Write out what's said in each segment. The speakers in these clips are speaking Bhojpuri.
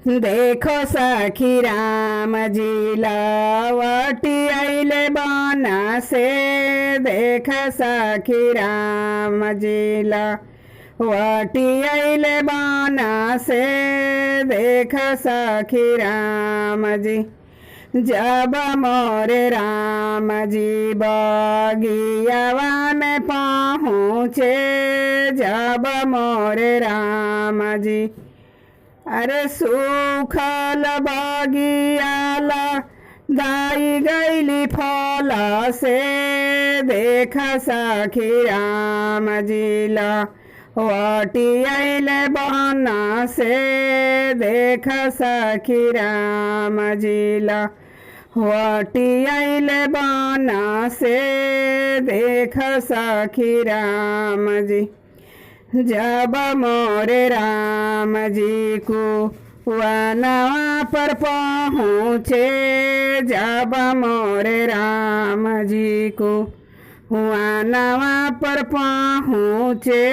देखो सखी राम जी लवटी आइले बना से। देख सखी राम जी लवटी आइले बना से। देख सखी राम जी जब मोरे राम जी बगियावा में पहुँचे। जब मोरे राम जी अरे सुखल बगियाला दाई गईली फल से। देख सखी राम जी लवटी आइले बना से। देख सखी राम जी लवटी आइले बना से। देख सखी राम जी जब मोरे राम जी को वनवा पर पहुँचे। जब मोरे राम जी को वनवा पर पहुँचे।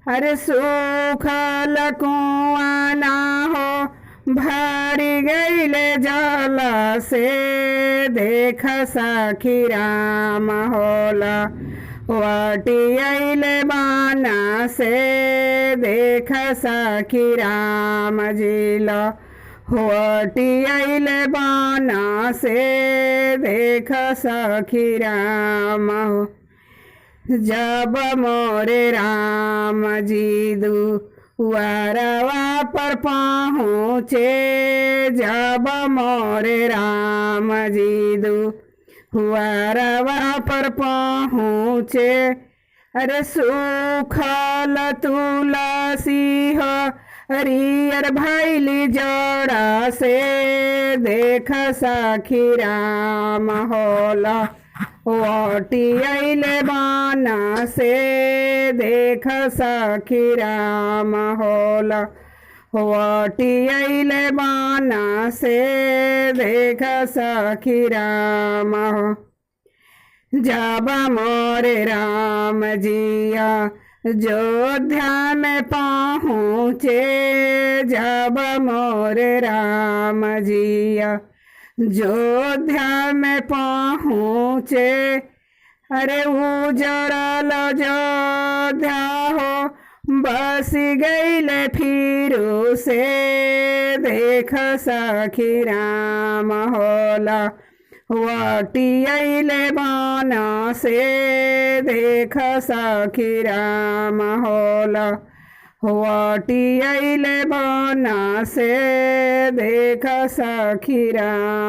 अरे सुखल कुआं ना हो भरी गईले जल से। देख सखी राम होला वटी आइले बना से। देख सखी राम जी लवटी आइले बना से। देख सखी राम जब मोरे राम जी दुआरवा पर पहुँचे। जब मोरे राम जी दुआरवा पर पहुँचे। अरे सुखल तुलसी हो हरियर भैली जड़ा से। देख सखी राम होला वटी आइले बना से। देख सखी राम होला वटी आइले बना से। देख सखी राम जब मोरे राम जिया अयोध्या में पहुँचे। जब मोरे राम जिया अयोध्या में पहुँचे। अरे उजड़ल अयोध्या हो बस गईले फिर से। देख सखी राम होला वटी आइले बना से। देख सखी राम होला वटी आइले बना से। देख सखी राम।